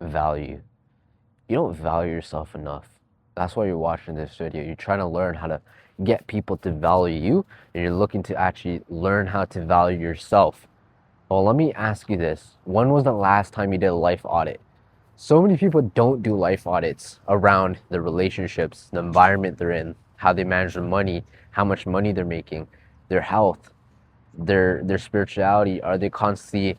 value. You don't value yourself enough. That's why you're watching this video. You're trying to learn how to get people to value you, and you're looking to actually learn how to value yourself. Well, let me ask you this. When was the last time you did a life audit? So many people don't do life audits around the relationships, the environment they're in, how they manage their money, how much money they're making, their health, their spirituality. Are they constantly,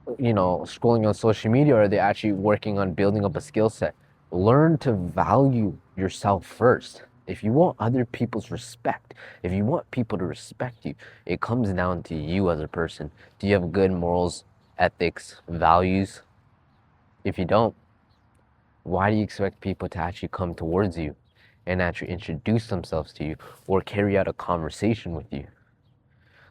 scrolling on social media, or are they actually working on building up a skill set? Learn to value yourself first. If you want other people's respect, if you want people to respect you, it comes down to you as a person. Do you have good morals, ethics, values? If you don't, why do you expect people to actually come towards you and actually introduce themselves to you or carry out a conversation with you?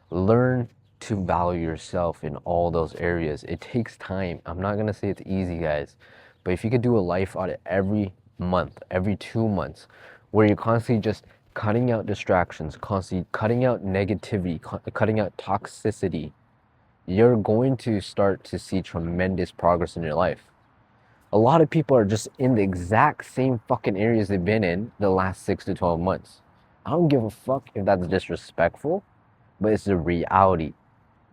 Learn to value yourself in all those areas. It takes time. I'm not gonna say it's easy, guys, but if you could do a life audit every month, every 2 months, where you're constantly just cutting out distractions, constantly cutting out negativity, cutting out toxicity, you're going to start to see tremendous progress in your life. A lot of people are just in the exact same fucking areas they've been in the last 6 to 12 months. I don't give a fuck if that's disrespectful, but it's the reality,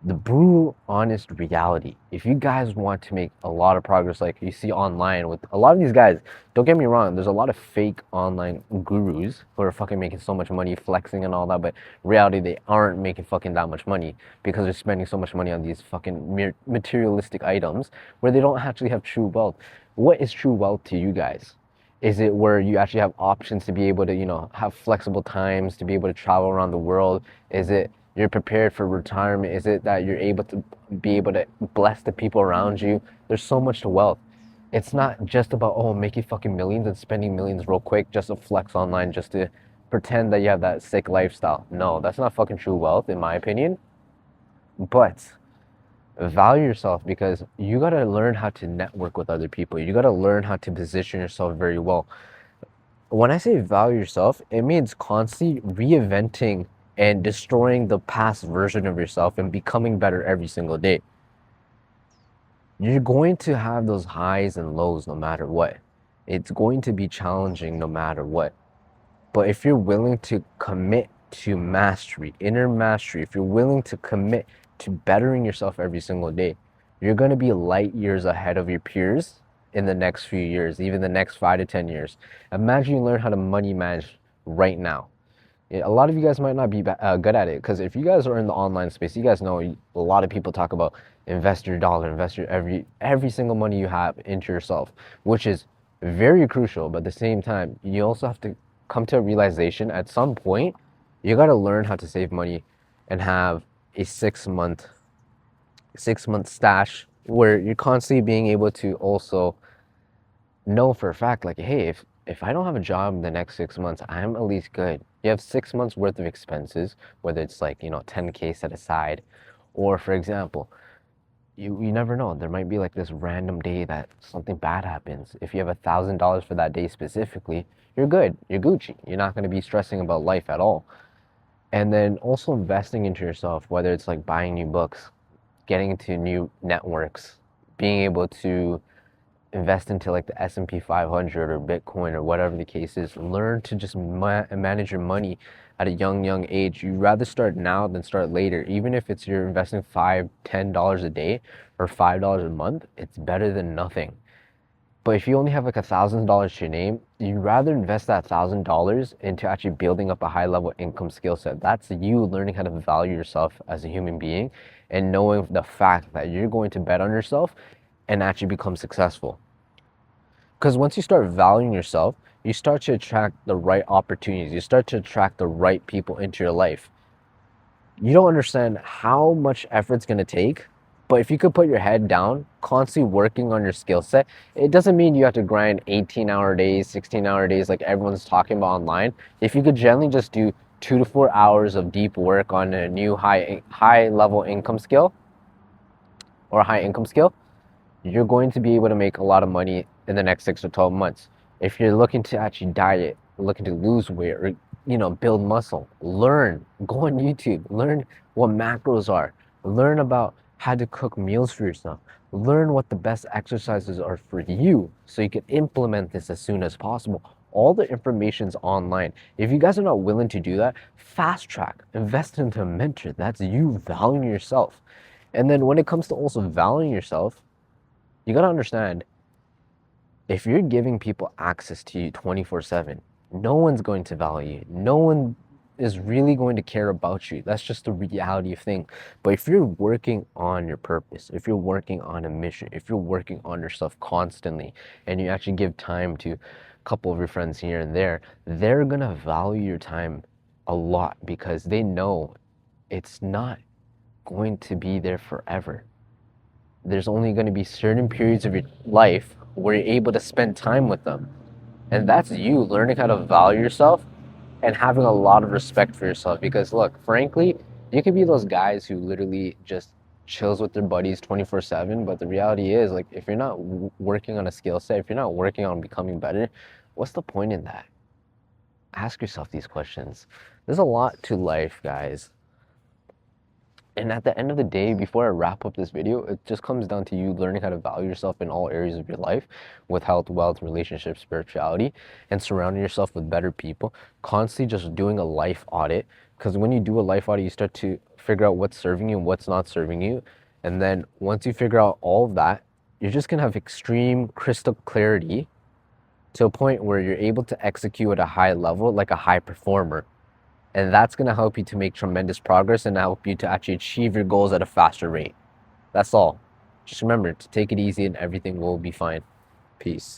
the brutal, honest reality. If you guys want to make a lot of progress, like you see online with a lot of these guys, don't get me wrong, there's a lot of fake online gurus who are fucking making so much money, flexing and all that, but reality, they aren't making fucking that much money because they're spending so much money on these fucking materialistic items where they don't actually have true wealth. What is true wealth to you guys? Is it where you actually have options to be able to, have flexible times to be able to travel around the world? Is it you're prepared for retirement? Is it that you're able to bless the people around you? There's so much to wealth. It's not just about, oh, making fucking millions and spending millions real quick just to flex online, just to pretend that you have that sick lifestyle. No, that's not fucking true wealth in my opinion. But value yourself, because you got to learn how to network with other people. You got to learn how to position yourself very well. When I say value yourself, it means constantly reinventing and destroying the past version of yourself and becoming better every single day. You're going to have those highs and lows no matter what. It's going to be challenging no matter what. But if you're willing to commit to mastery, inner mastery, if you're willing to commit to bettering yourself every single day, you're going to be light years ahead of your peers in the next few years, even the next 5 to 10 years. Imagine you learn how to money manage right now. A lot of you guys might not be good at it, because if you guys are in the online space, you guys know a lot of people talk about invest your dollar, invest your every single money you have into yourself, which is very crucial. But at the same time, you also have to come to a realization at some point. You got to learn how to save money and have a 6 month stash where you're constantly being able to also know for a fact, like, hey, if I don't have a job in the next 6 months, I'm at least good. You have 6 months worth of expenses, whether it's like, 10K set aside, or for example, you never know. There might be like this random day that something bad happens. If you have $1,000 for that day specifically, you're good. You're Gucci. You're not going to be stressing about life at all. And then also investing into yourself, whether it's like buying new books, getting into new networks, being able to invest into like the S&P 500 or Bitcoin or whatever the case is. Learn to just manage your money at a young age. You'd rather start now than start later. Even if it's you're investing $5-10 a day or $5 a month, it's better than nothing. But if you only have like $1,000 to your name, you'd rather invest that $1,000 into actually building up a high level income skill set. That's you learning how to value yourself as a human being and knowing the fact that you're going to bet on yourself and actually become successful. Because once you start valuing yourself, you start to attract the right opportunities. You start to attract the right people into your life. You don't understand how much effort it's going to take, but if you could put your head down, constantly working on your skill set, it doesn't mean you have to grind 18-hour days, 16-hour days like everyone's talking about online. If you could generally just do 2 to 4 hours of deep work on a new high level income skill or high income skill, you're going to be able to make a lot of money in the next 6 to 12 months. If you're looking to actually diet, looking to lose weight, or build muscle, learn, go on YouTube, learn what macros are, learn about how to cook meals for yourself, Learn what the best exercises are for you so you can implement this as soon as possible. All the information's online. If you guys are not willing to do that, fast track, invest into a mentor. That's you valuing yourself. And then when it comes to also valuing yourself, you gotta understand if you're giving people access to you 24/7, no one's going to value you. No one is really going to care about you. That's just the reality of things. But if you're working on your purpose, if you're working on a mission, if you're working on yourself constantly, and you actually give time to a couple of your friends here and there, they're gonna value your time a lot because they know it's not going to be there forever. There's only going to be certain periods of your life where you're able to spend time with them. And that's you learning how to value yourself and having a lot of respect for yourself. Because look, frankly, you could be those guys who literally just chills with their buddies 24/7, but the reality is like if you're not working on a skill set, if you're not working on becoming better, what's the point in that? Ask yourself these questions. There's a lot to life, guys. And at the end of the day, before I wrap up this video, it just comes down to you learning how to value yourself in all areas of your life with health, wealth, relationships, spirituality, and surrounding yourself with better people. Constantly just doing a life audit. Because when you do a life audit, you start to figure out what's serving you and what's not serving you. And then once you figure out all of that, you're just going to have extreme crystal clarity to a point where you're able to execute at a high level like a high performer. And that's going to help you to make tremendous progress and help you to actually achieve your goals at a faster rate. That's all. Just remember to take it easy and everything will be fine. Peace.